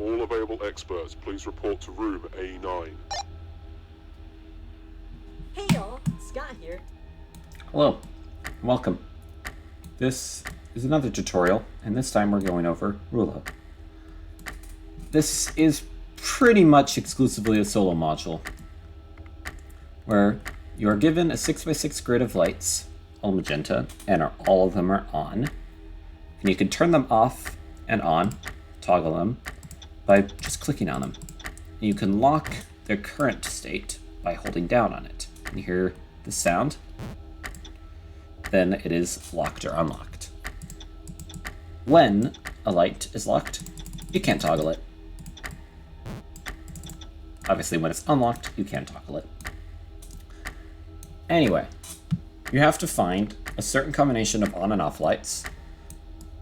All available experts, please report to room A9. Hey y'all, Scott here. Hello, welcome. This is another tutorial, and this time we're going over Rullo. This is pretty much exclusively a solo module, where you are given a 6x6 grid of lights, all magenta, and all of them are on. And you can turn them off and on, toggle them, by just clicking on them. And you can lock their current state by holding down on it. And you hear the sound, then it is locked or unlocked. When a light is locked, you can't toggle it. Obviously, when it's unlocked, you can toggle it. Anyway, you have to find a certain combination of on and off lights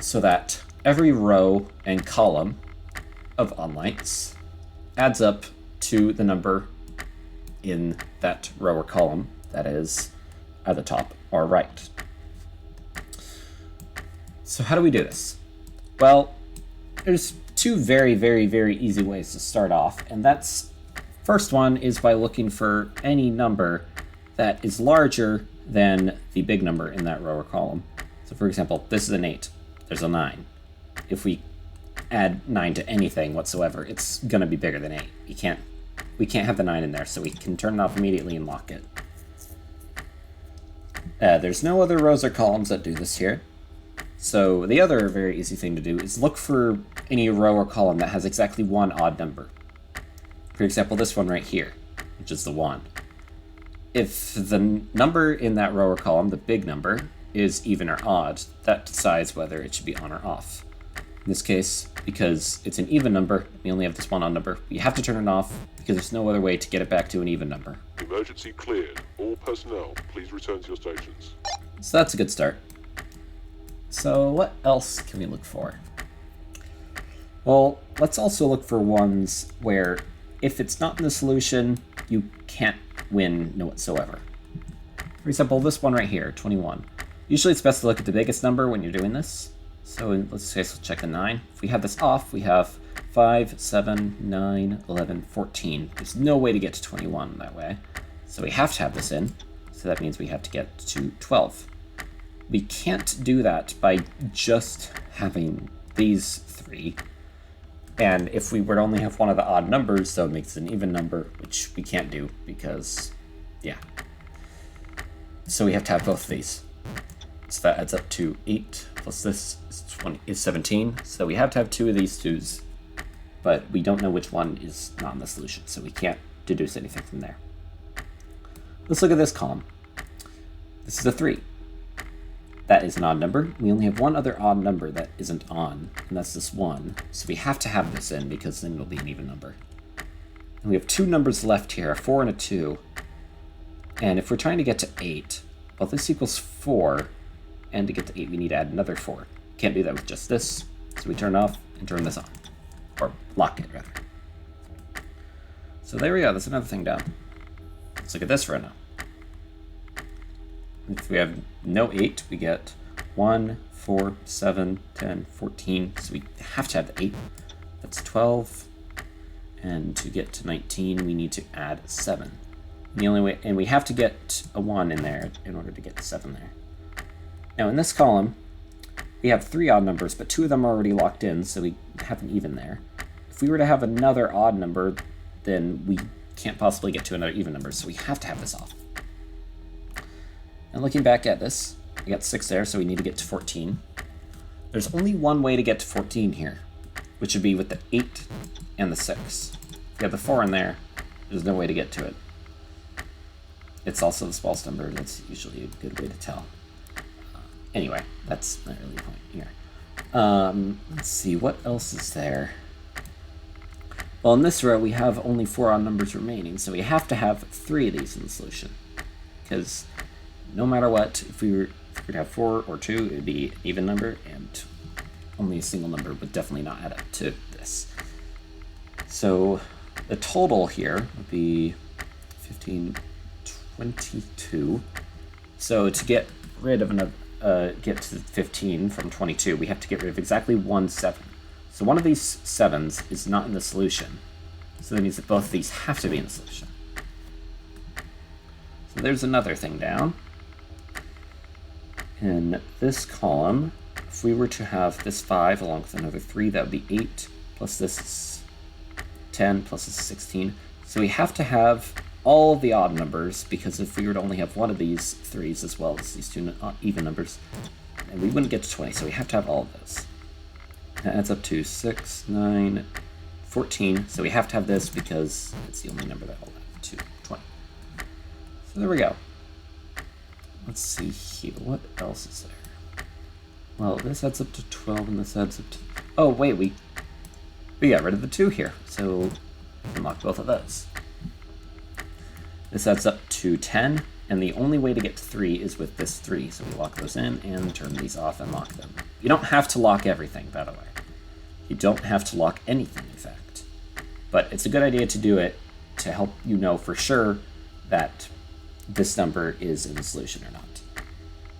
so that every row and column of on lights adds up to the number in that row or column that is at the top or right. So how do we do this? Well, there's two very, very, very easy ways to start off, and that's first one is by looking for any number that is larger than the big number in that row or column. So for example, this is an 8, there's a 9. If we add 9 to anything whatsoever, it's gonna be bigger than 8. We can't have the 9 in there, so we can turn it off immediately and lock it. There's no other rows or columns that do this here. So the other very easy thing to do is look for any row or column that has exactly one odd number. For example, this one right here, which is the 1. If the number in that row or column, the big number, is even or odd, that decides whether it should be on or off. In this case, because it's an even number, we only have this one odd number, we have to turn it off because there's no other way to get it back to an even number. Emergency cleared. All personnel, please return to your stations. So that's a good start. So what else can we look for? Well, let's also look for ones where if it's not in the solution, you can't win whatsoever. For example, this one right here, 21. Usually it's best to look at the biggest number when you're doing this. So let's check the 9. If we have this off, we have 5, 7, 9, 11, 14. There's no way to get to 21 that way. So we have to have this in. So that means we have to get to 12. We can't do that by just having these 3. And if we were to only have one of the odd numbers, so it makes it an even number, which we can't do because, yeah. So we have to have both of these. So that adds up to 8 plus this is 17. So we have to have 2 of these 2s, but we don't know which one is not in the solution, so we can't deduce anything from there. Let's look at this column. This is a 3. That is an odd number. We only have one other odd number that isn't on, and that's this 1. So we have to have this in because then it'll be an even number. And we have 2 numbers left here, a 4 and a 2. And if we're trying to get to 8, well, this equals 4. And to get to 8, we need to add another 4. Can't do that with just this, so we turn it off and turn this on. Or lock it, rather. So there we go, that's another thing down. Let's look at this right now. If we have no 8, we get 1, 4, 7, 10, 14. So we have to have the 8. That's 12. And to get to 19, we need to add 7. And the only way, and we have to get a 1 in there in order to get the 7 there. Now in this column, we have 3 odd numbers, but 2 of them are already locked in, so we have an even there. If we were to have another odd number, then we can't possibly get to another even number, so we have to have this off. And looking back at this, we got 6 there, so we need to get to 14. There's only one way to get to 14 here, which would be with the 8 and the 6. If you have the 4 in there, there's no way to get to it. It's also the smallest number, that's usually a good way to tell. Anyway, that's not really the point here. Let's see, what else is there? Well, in this row, we have only 4 odd numbers remaining, so we have to have 3 of these in the solution. Because no matter what, if we were to have 4 or 2, it would be an even number, and only a single number would definitely not add up to this. So the total here would be 15, 22. So to get rid of another, get to 15 from 22, we have to get rid of exactly 1 7. So one of these 7s is not in the solution. So that means that both of these have to be in the solution. So there's another thing down. In this column, if we were to have this 5 along with another 3, that would be 8, plus this is 10, plus this is 16. So we have to have all of the odd numbers, because if we were to only have one of these 3s as well as these two even numbers, and we wouldn't get to 20, so we have to have all of those. That adds up to 6, 9, 14, so we have to have this because it's the only number that will have to 20. So there we go. Let's see here, what else is there? Well, this adds up to 12 and this adds up to... Oh, wait, we got rid of the 2 here, so we can lock both of those. This adds up to 10, and the only way to get to 3 is with this 3, so we lock those in and turn these off and lock them. You don't have to lock everything, by the way. You don't have to lock anything, in fact. But it's a good idea to do it to help you know for sure that this number is in the solution or not.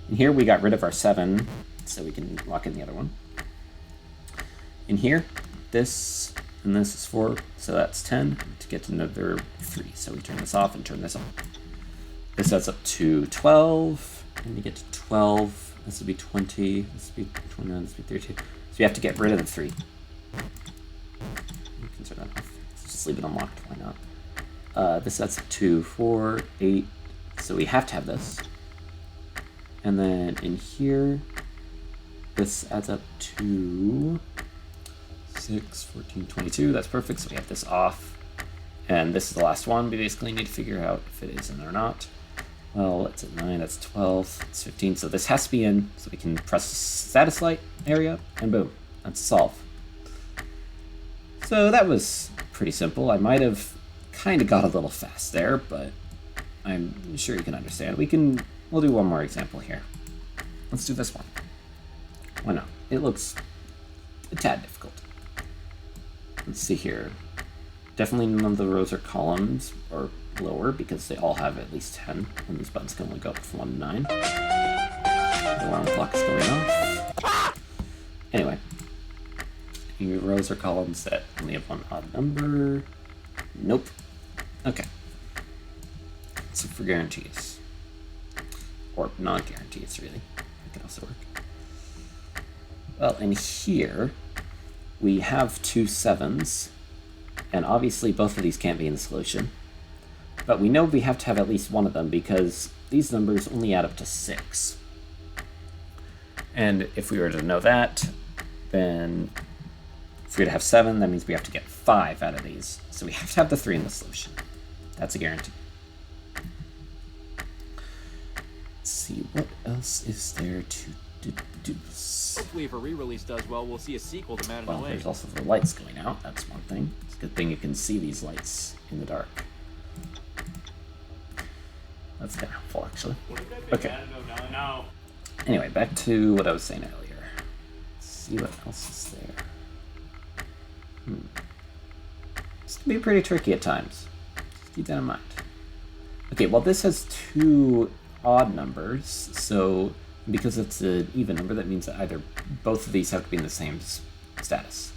And here we got rid of our 7, so we can lock in the other one. In here, this and this is 4, so that's 10 to get to another 3. So we turn this off and turn this on. This adds up to 12, and you get to 12. This would be 20, this would be 29, this would be 32. So you have to get rid of the 3. You can turn that off. Just leave it unlocked, why not? This adds up to 4, 8, so we have to have this. And then in here, this adds up to 6, 14, 22. That's perfect, so we have this off. And this is the last one. We basically need to figure out if it is in or not. Well, it's at 9, that's 12, it's 15. So this has to be in, so we can press the status light area, and boom, that's solve. So that was pretty simple. I might have kind of got a little fast there, but I'm sure you can understand. We'll do one more example here. Let's do this one. Why not? It looks a tad difficult. Let's see here. Definitely none of the rows or columns are lower because they all have at least 10, and these buttons can only go up from 1 to 9. The alarm clock is going off. Anyway, any rows or columns that only have one odd number? Nope. Okay. Let's look for guarantees. Or non-guarantees, really. That can also work. Well, in here, we have 2 7s, and obviously both of these can't be in the solution. But we know we have to have at least one of them because these numbers only add up to 6. And if we were to know that, then if we were to have 7, that means we have to get 5 out of these. So we have to have the 3 in the solution. That's a guarantee. Let's see, what else is there to deduce? Hopefully if a re-release does well, we'll see a sequel to Man in the Well, Lake. there's also the lights going out. That's one thing. It's a good thing you can see these lights in the dark. That's kind of helpful, actually. Okay. No. Anyway, back to what I was saying earlier. Let's see what else is there. This can be pretty tricky at times. Just keep that in mind. Okay, well this has 2 odd numbers, so because it's an even number, that means that either both of these have to be in the same status.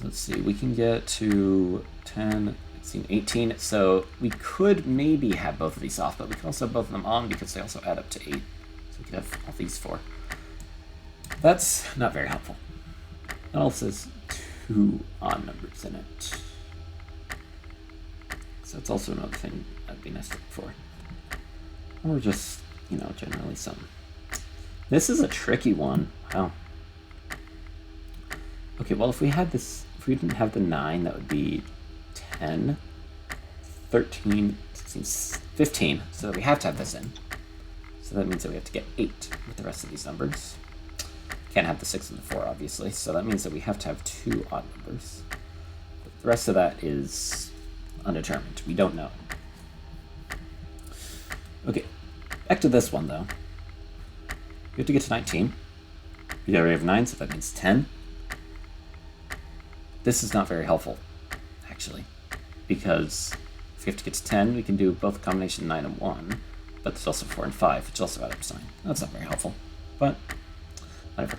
Let's see, we can get to 10, 16, 18, so we could maybe have both of these off, but we can also have both of them on because they also add up to 8. So we could have all these 4. That's not very helpful. It also has 2 odd numbers in it. So it's also another thing that'd be nice to look for. Or just, generally some. This is a tricky one. Wow. Okay, well if we had this, if we didn't have the 9, that would be 10, 13, 16, 15. So we have to have this in. So that means that we have to get 8 with the rest of these numbers. Can't have the 6 and the 4, obviously. So that means that we have to have 2 odd numbers. But the rest of that is undetermined. We don't know. Okay, back to this one though. We have to get to 19. We already have 9, so that means 10. This is not very helpful, actually, because if we have to get to 10, we can do both a combination 9 and 1, but there's also 4 and 5, which also add up to 9. That's not very helpful, but whatever.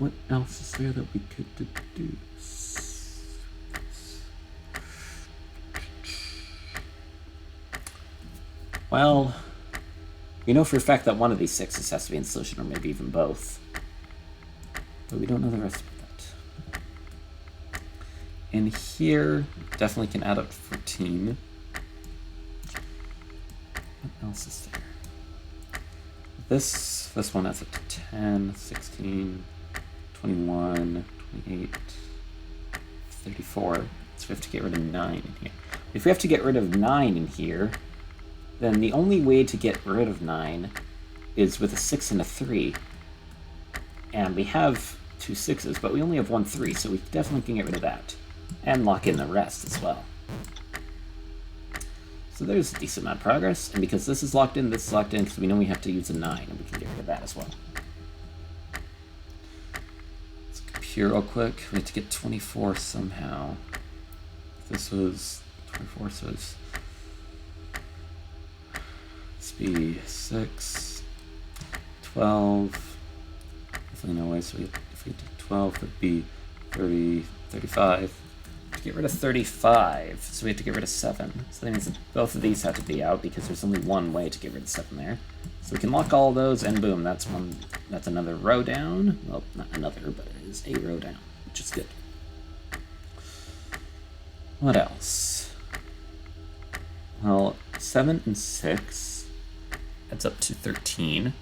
what else is there that we could deduce? Well, we know for a fact that one of these 6s has to be in solution, or maybe even both. But we don't know the rest of that. And here, definitely can add up to 14. What else is there? This one adds up to 10, 16, 21, 28, 34. So we have to get rid of 9 in here. If we have to get rid of 9 in here, then the only way to get rid of 9 is with a 6 and a 3. And we have 2 6s, but we only have 1 3, so we definitely can get rid of that. And lock in the rest as well. So there's a decent amount of progress, and because this is locked in, this is locked in, because we know we have to use a 9, and we can get rid of that as well. Let's compare real quick. We have to get 24 somehow. This was 24, so it's... Let's be 6, 12, definitely no way, so if we do 12, that'd be 30, 35. To get rid of 35, so we have to get rid of 7. So that means that both of these have to be out, because there's only one way to get rid of 7 there. So we can lock all of those, and boom, that's another row down. Well, not another, but it is a row down, which is good. What else? Well, 7 and 6 adds up to 13.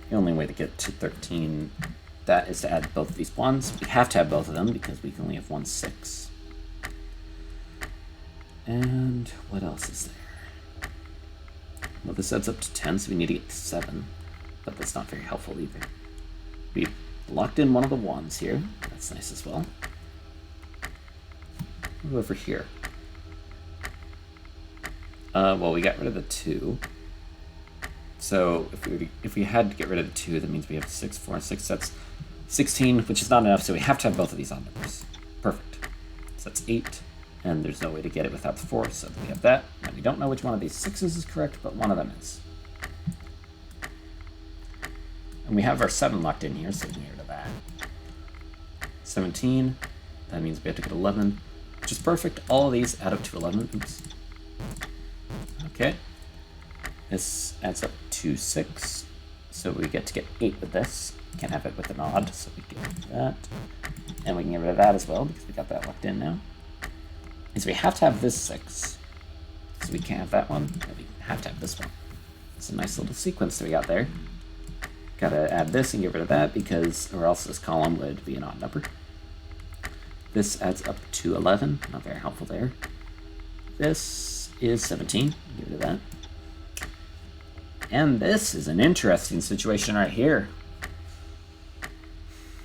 The only way to get to 13, that is to add both of these 1s. We have to have both of them because we can only have 1 6. And what else is there? Well, this adds up to 10, so we need to get to 7. But that's not very helpful either. We locked in one of the 1s here. That's nice as well. Move over here. Well, we got rid of the 2. So if we had to get rid of the 2, that means we have 6, 4, 6. That's 16, which is not enough, so we have to have both of these odd numbers. Perfect. So that's 8, and there's no way to get it without the 4, so we have that. And we don't know which one of these 6s is correct, but one of them is. And we have our 7 locked in here, so we can get rid of that. 17, that means we have to get 11, which is perfect. All of these add up to 11. Oops. Okay. This adds up to 6, so we get to get 8 with this. Can't have it with an odd, so we get rid of that. And we can get rid of that as well, because we got that locked in now. And so we have to have this 6, so we can't have that one, but we have to have this one. It's a nice little sequence that we got there. Gotta add this and get rid of that, because, or else this column would be an odd number. This adds up to 11, not very helpful there. This is 17, get rid of that. And this is an interesting situation right here.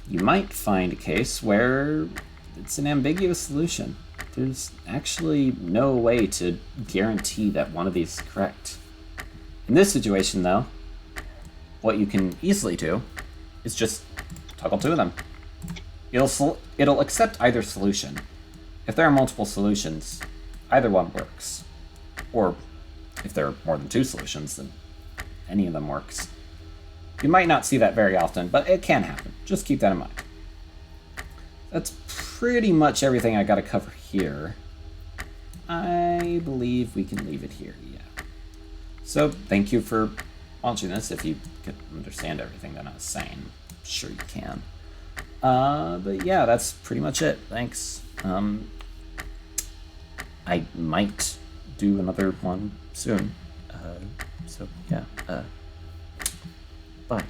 You might find a case where it's an ambiguous solution. There's actually no way to guarantee that one of these is correct. In this situation, though, what you can easily do is just toggle 2 of them. It'll accept either solution. If there are multiple solutions, either one works. Or if there are more than 2 solutions, then any of them works. You might not see that very often, but it can happen. Just keep that in mind. That's pretty much everything I gotta cover here. I believe we can leave it here, yeah. So, thank you for watching this. If you could understand everything that I was saying, I'm sure you can. But yeah, that's pretty much it. Thanks. I might do another one soon. So yeah, bye.